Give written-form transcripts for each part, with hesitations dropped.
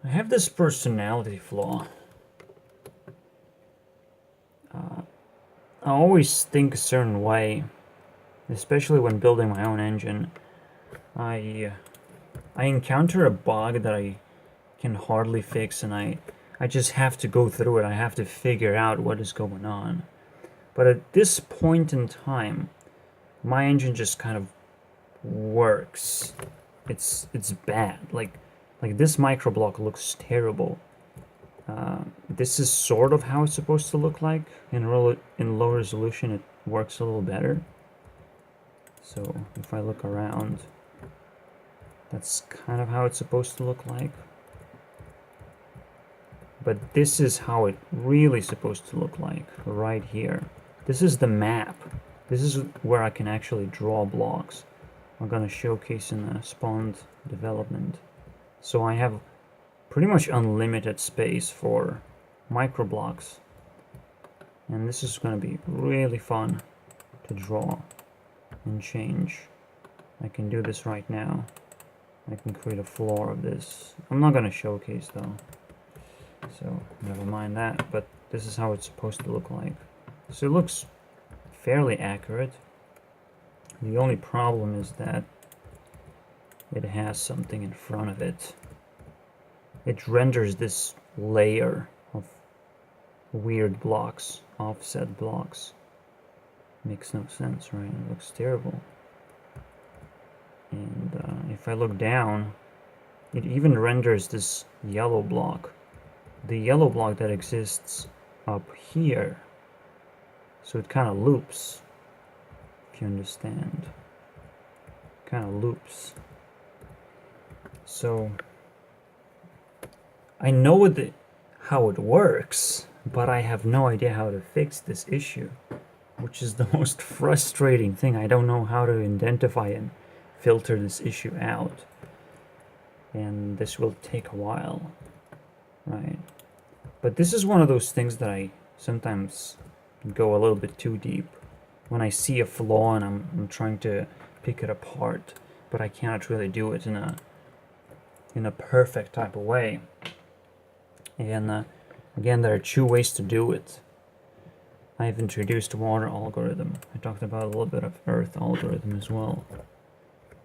I have this personality flaw. I always think a certain way, especially when building my own engine. I I encounter a bug that I can hardly fix, and I just have to go through it. I have to figure out what is going on. But at this point in time, my engine just kind of works. It's bad. Like this microblock looks terrible. This is sort of how it's supposed to look like. In low resolution, it works a little better. So if I look around, that's kind of how it's supposed to look like. But this is how it really supposed to look like, right here. This is the map. This is where I can actually draw blocks. I'm gonna showcase in the spawned development. So I have pretty much unlimited space for microblocks. And this is gonna be really fun to draw and change. I can do this right now. I can create a floor of this. I'm not gonna showcase though. So never mind that, but this is how it's supposed to look like. So it looks fairly accurate. The only problem is that it has something in front of it. It renders this layer of weird blocks, offset blocks. Makes no sense, right? It looks terrible. And if I look down, it even renders this yellow block. The yellow block that exists up here. So it kind of loops, if you understand. Kind of loops. So I know how it works, but I have no idea how to fix this issue, which is the most frustrating thing. I don't know how to identify and filter this issue out. And this will take a while, right? But this is one of those things that I sometimes go a little bit too deep. When I see a flaw and I'm trying to pick it apart, but I cannot really do it in a perfect type of way. And again, there are two ways to do it. I've introduced water algorithm. I talked about a little bit of earth algorithm as well.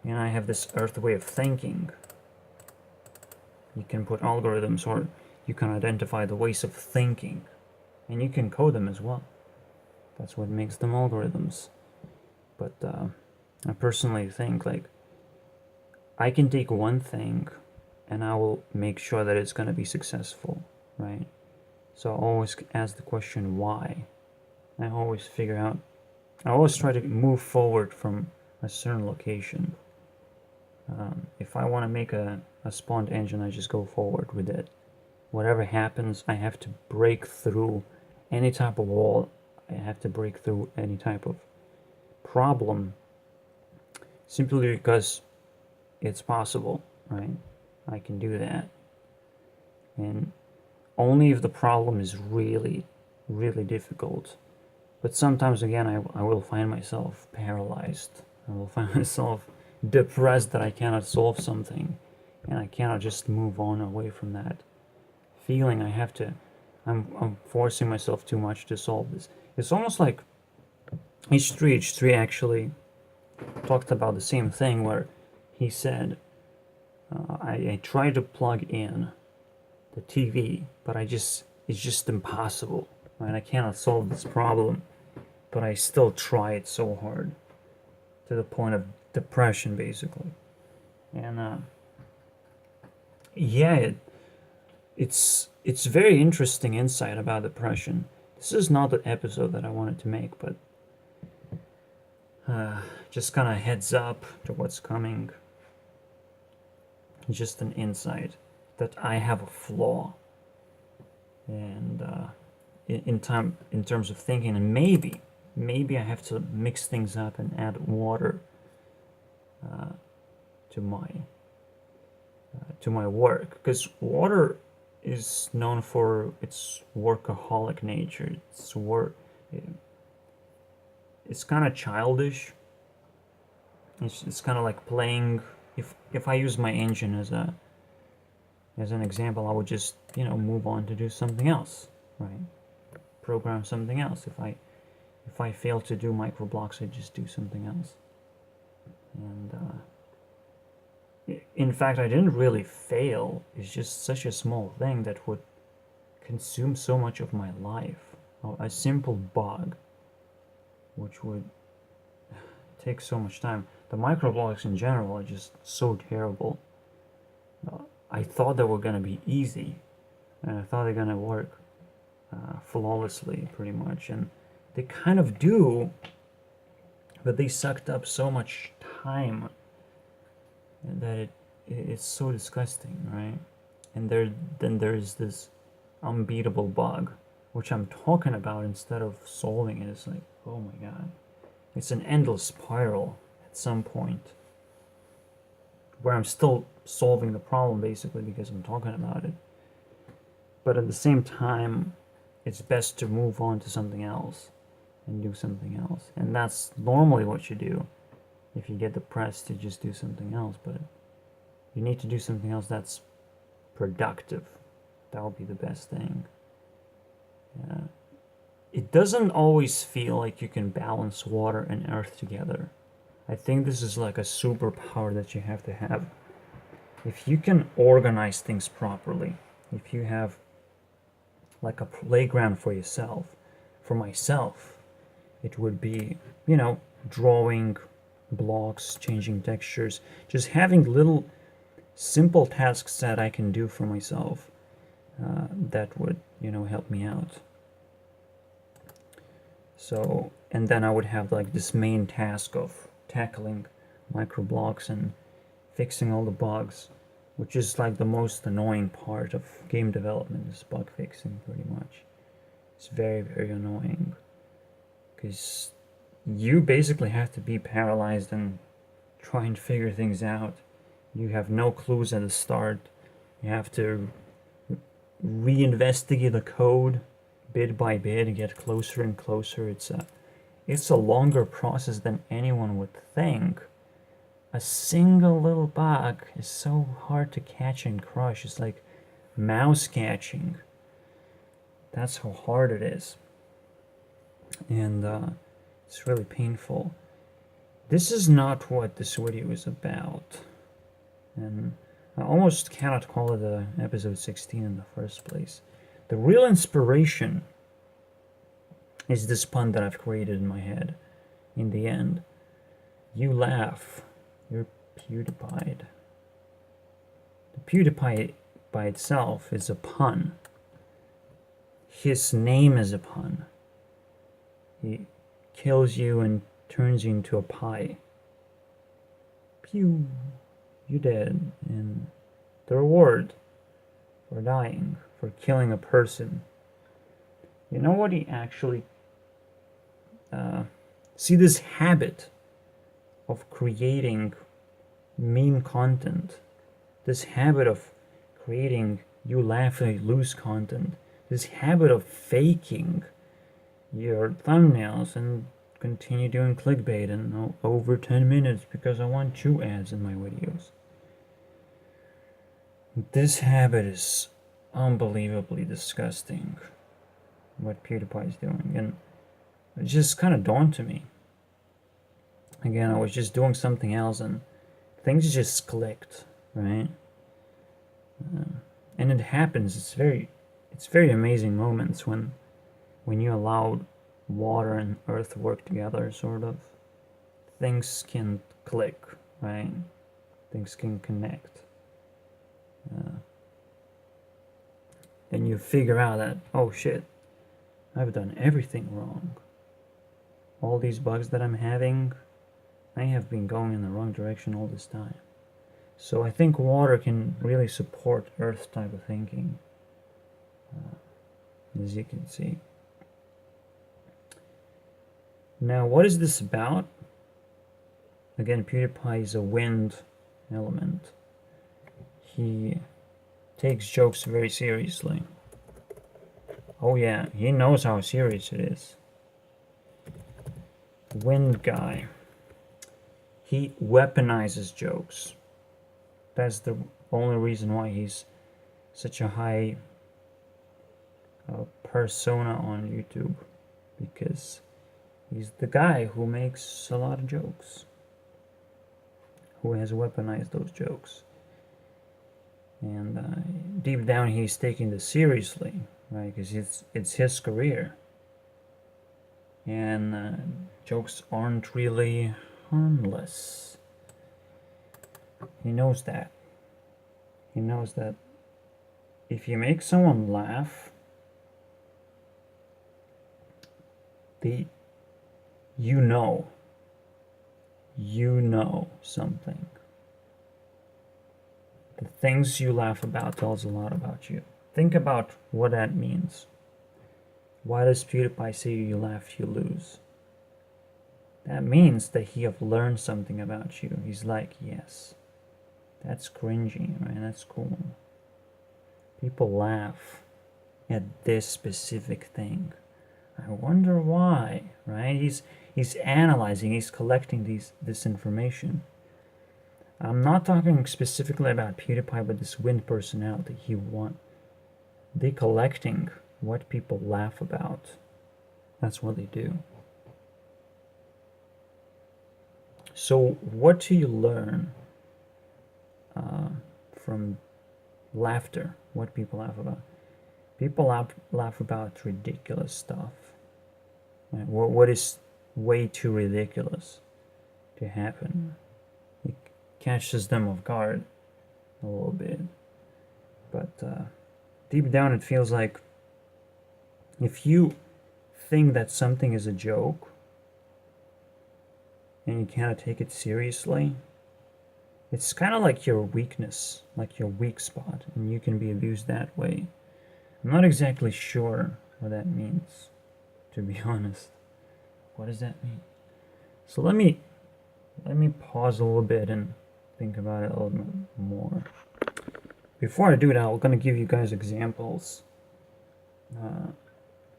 And I have this earth way of thinking. You can put algorithms, or you can identify the ways of thinking, and you can code them as well. That's what makes them algorithms. But I personally think, like, I can take one thing and I will make sure that it's going to be successful, right? So I always ask the question why. I always try to move forward from a certain location. If I want to make a spawned engine, I just go forward with it. Whatever happens, I have to break through any type of wall. I have to break through any type of problem, simply because it's possible, right? I can do that. And only if the problem is really, really difficult. But sometimes, again, I will find myself paralyzed. I will find myself depressed that I cannot solve something, and I cannot just move on away from that feeling. I'm forcing myself too much to solve this. It's almost like H3 actually talked about the same thing, where he said, I tried to plug in the TV, but it's just impossible, right? I cannot solve this problem, but I still try it so hard, to the point of depression, basically. And yeah, it's very interesting insight about depression. This is not the episode that I wanted to make, but just kind of heads up to what's coming. Just an insight that I have a flaw, and in terms of thinking, and maybe I have to mix things up and add water to my work, because water is known for its workaholic nature. It's kind of childish. It's kind of like playing. If I use my engine As an example, I would just, move on to do something else, right? Program something else. If I fail to do microblocks, I just do something else. And in fact, I didn't really fail. It's just such a small thing that would consume so much of my life. A simple bug, which would take so much time. The microblocks in general are just so terrible. I thought they were gonna be easy, and I thought they're gonna work flawlessly, pretty much, and they kind of do, but they sucked up so much time that it's so disgusting, right? And then there's this unbeatable bug, which I'm talking about instead of solving it. It's like, oh my god, it's an endless spiral at some point where I'm still solving the problem basically because I'm talking about it. But at the same time, it's best to move on to something else and do something else. And that's normally what you do if you get depressed, to just do something else. But you need to do something else that's productive. That would be the best thing. Yeah. It doesn't always feel like you can balance water and earth together. I think this is like a superpower that you have to have. If you can organize things properly, if you have like a playground for yourself, for myself, it would be, drawing blocks, changing textures, just having little simple tasks that I can do for myself that would, help me out. So, and then I would have like this main task of tackling microblocks and fixing all the bugs, which is like the most annoying part of game development, is bug fixing, pretty much. It's very, very annoying because you basically have to be paralyzed and try and figure things out. You have no clues at the start. You have to reinvestigate the code bit by bit and get closer and closer. It's a longer process than anyone would think. A single little bug is so hard to catch and crush. It's like mouse catching. That's how hard it is. And it's really painful. This is not what this video is about. And I almost cannot call it a episode 16 in the first place. The real inspiration is this pun that I've created in my head. In the end, you laugh, you're Pewdiepied. The Pewdiepie by itself is a pun. His name is a pun. He kills you and turns you into a pie. Pew, you're dead. And the reward for dying, for killing a person. You know what he actually... see, this habit of creating meme content, this habit of creating you laugh and you lose content, this habit of faking your thumbnails and continue doing clickbait and over 10 minutes because I want 2 ads in my videos. This habit is unbelievably disgusting, what PewDiePie is doing, and it just kind of dawned to me. Again, I was just doing something else and things just clicked, right? And it happens. It's very amazing moments when you allow water and earth to work together, sort of. Things can click, right? Things can connect. And you figure out that, oh shit, I've done everything wrong. All these bugs that I'm having, I have been going in the wrong direction all this time. So I think water can really support earth type of thinking, as you can see. Now, what is this about? Again, PewDiePie is a wind element. He takes jokes very seriously. Oh yeah, he knows how serious it is. Wind guy. He weaponizes jokes. That's the only reason why he's such a high persona on YouTube, because he's the guy who makes a lot of jokes, who has weaponized those jokes. And deep down, he's taking this seriously, right? Because it's his career. And jokes aren't really harmless. He knows that. He knows that if you make someone laugh, you know something. The things you laugh about tells a lot about you. Think about what that means. Why does PewDiePie say you laugh, you lose? That means that he have learned something about you. He's like, yes, that's cringy, right? That's cool. People laugh at this specific thing. I wonder why, right? He's analyzing, he's collecting this information. I'm not talking specifically about PewDiePie, but this wind personality. They collecting what people laugh about. That's what they do. So what do you learn from laughter? What people laugh about? People laugh about ridiculous stuff. Right? What is way too ridiculous to happen? It catches them off guard a little bit. But deep down it feels like if you think that something is a joke and you cannot take it seriously, it's kind of like your weakness, like your weak spot, and you can be abused that way. I'm not exactly sure what that means, to be honest. What does that mean? So let me pause a little bit and think about it a little bit more. Before I do that, I'm gonna give you guys examples.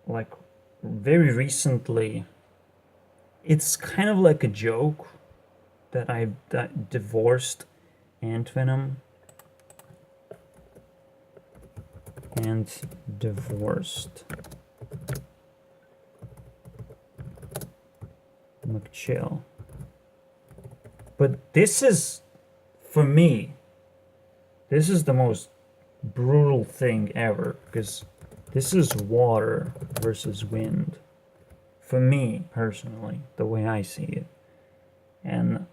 Like very recently, it's kind of like a joke that I divorced Ant Venom and divorced McChill. But this is, for me, this is the most brutal thing ever, because this is water versus wind. For me, personally, the way I see it. And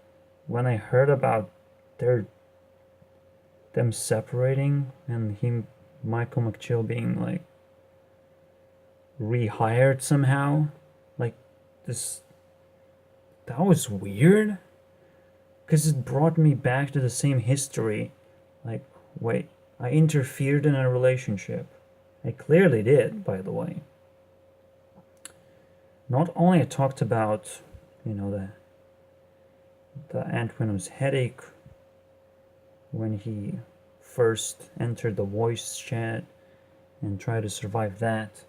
when I heard about them separating and Michael McChill being like rehired somehow, like this, that was weird, because it brought me back to the same history. Like, wait, I interfered in a relationship. I clearly did, by the way. Not only I talked about, the Ant Venom's headache when he first entered the voice chat and tried to survive that.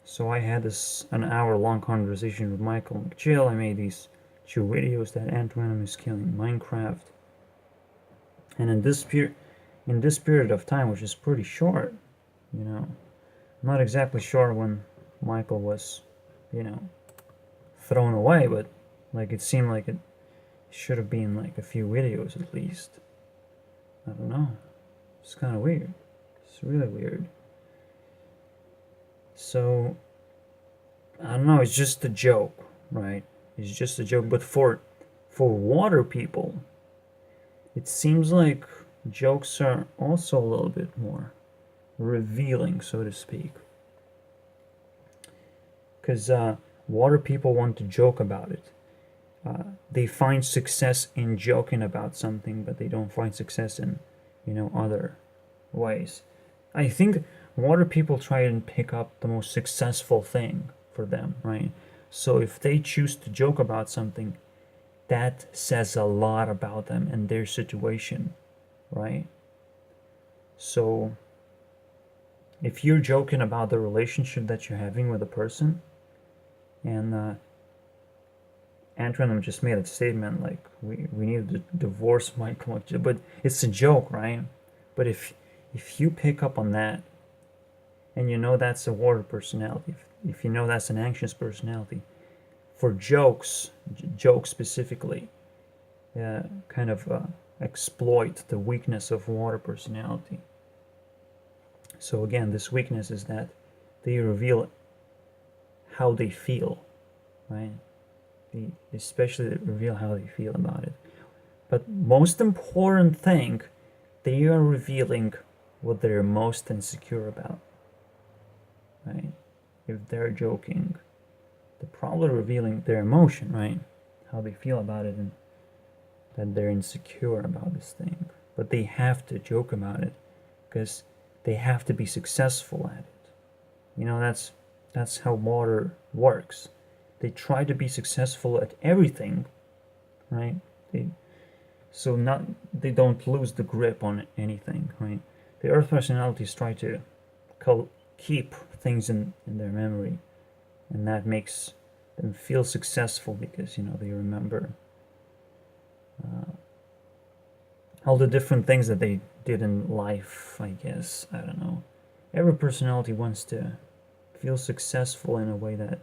So I had an hour-long conversation with Michael McChill. I made these 2 videos that Ant Venom is killing Minecraft. And in this period of time, which is pretty short, I'm not exactly sure when Michael was, thrown away, but like it seemed like it should have been like a few videos at least. I don't know. It's kind of weird. It's really weird. So, I don't know, it's just a joke, right? It's just a joke. But for water people, it seems like jokes are also a little bit more revealing, so to speak. Because water people want to joke about it. They find success in joking about something, but they don't find success in, other ways. I think water people try and pick up the most successful thing for them, right? So if they choose to joke about something, that says a lot about them and their situation, right? So if you're joking about the relationship that you're having with a person, and Ant Venom just made a statement like, we need to divorce Michael McChill, but it's a joke, right? But if you pick up on that, and you know that's a water personality, if you know that's an anxious personality, for jokes specifically, kind of exploit the weakness of water personality. So again, this weakness is that they reveal how they feel, right? They especially reveal how they feel about it. But most important thing, they are revealing what they're most insecure about, right? If they're joking, they're probably revealing their emotion, right? How they feel about it, and that they're insecure about this thing. But they have to joke about it because they have to be successful at it. You know, that's how water works. They try to be successful at everything, right? They don't lose the grip on anything, right? The earth personalities try to keep things in their memory, and that makes them feel successful because, you know, they remember all the different things that they did in life, I guess. I don't know. Every personality wants to feel successful in a way that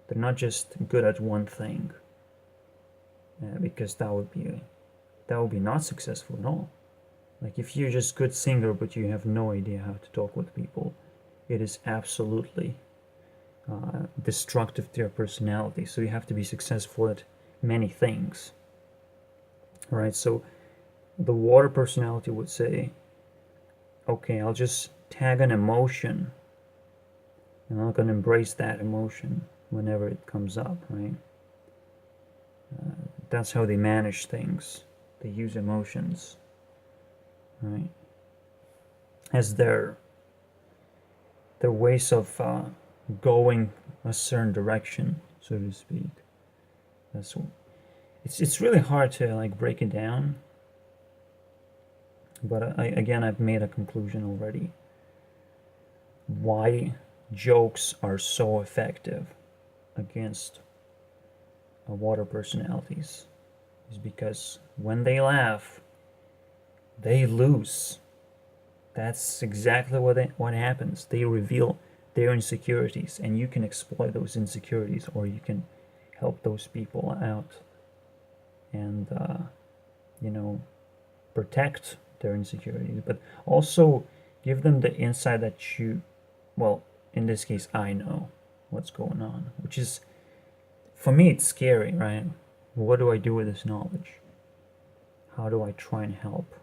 they're not just good at one thing, because that would be not successful at all. Like if you're just a good singer but you have no idea how to talk with people, it is absolutely destructive to your personality. So you have to be successful at many things. All right, so the water personality would say, okay, I'll just tag an emotion and I'm going to embrace that emotion whenever it comes up, right? That's how they manage things. They use emotions, right, as their ways of going a certain direction, so to speak. That's it's really hard to like break it down, but I've made a conclusion already. Why jokes are so effective against water personalities is because when they laugh, they lose. That's exactly what happens. They reveal their insecurities, and you can exploit those insecurities, or you can help those people out and you know, protect their insecurities, but also give them the insight that well, in this case, I know what's going on, which is, for me, it's scary, right? What do I do with this knowledge? How do I try and help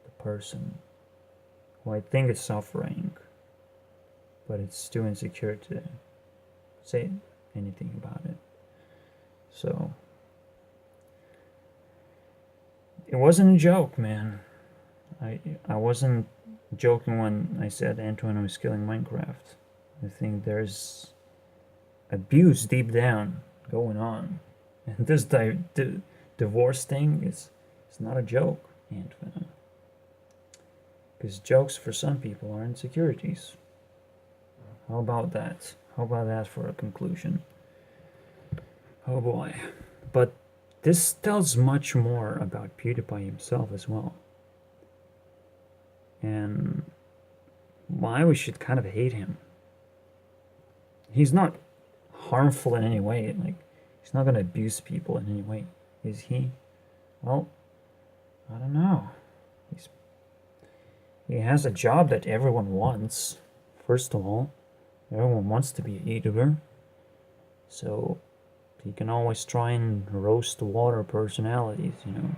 the person who I think is suffering, but it's too insecure to say anything about it? So, it wasn't a joke, man. I wasn't joking when I said Antoine was killing Minecraft. I think there's abuse deep down going on. And this divorce thing is not a joke, Antoine. Because jokes for some people are insecurities. How about that? How about that for a conclusion? Oh boy. But this tells much more about PewDiePie himself as well. And why we should kind of hate him. He's not harmful in any way. Like, he's not going to abuse people in any way. Is he? Well, I don't know. He has a job that everyone wants. First of all, everyone wants to be a YouTuber. So he can always try and roast water personalities, you know.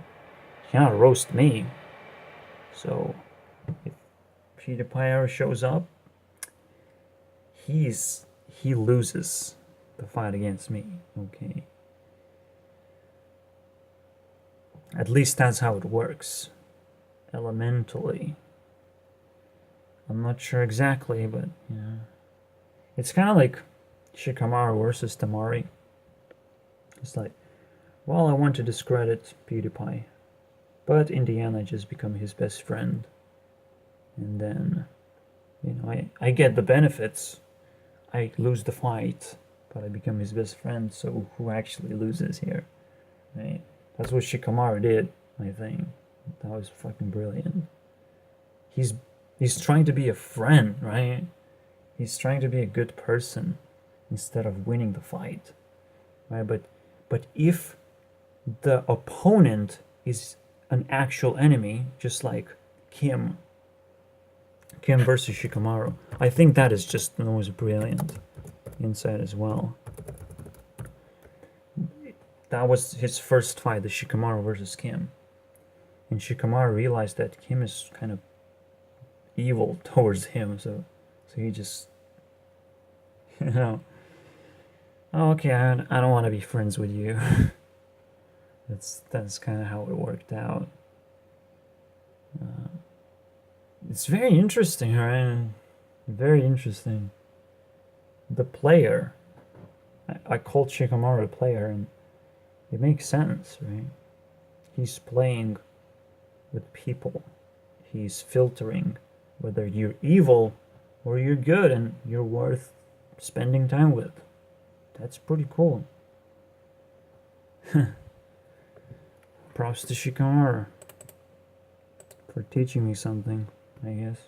He cannot roast me. So if PewDiePie ever shows up, he loses the fight against me, okay? At least that's how it works. Elementally. I'm not sure exactly, but, you know. It's kind of like Shikamaru versus Tamari. It's like, well, I want to discredit PewDiePie, but in the end I just become his best friend. And then, you know, I get the benefits. I lose the fight, but I become his best friend, so who actually loses here? Right? That's what Shikamaru did, I think. That was fucking brilliant. he's he's trying to be a friend, right? He's trying to be a good person instead of winning the fight, right? But if the opponent is an actual enemy, just like Kim versus Shikamaru, I think that is just the most brilliant insight as well. That was his first fight, the Shikamaru versus Kim. And Shikamaru realized that Kim is kind of evil towards him, so he just, you know, oh, okay, I don't want to be friends with you. That's kind of how it worked out. It's very interesting, right? Very interesting. The player, I called Shikamaru a player, and it makes sense, right? He's playing with people. He's filtering whether you're evil or you're good and you're worth spending time with. That's pretty cool. Props to Shikamaru for teaching me something, I guess.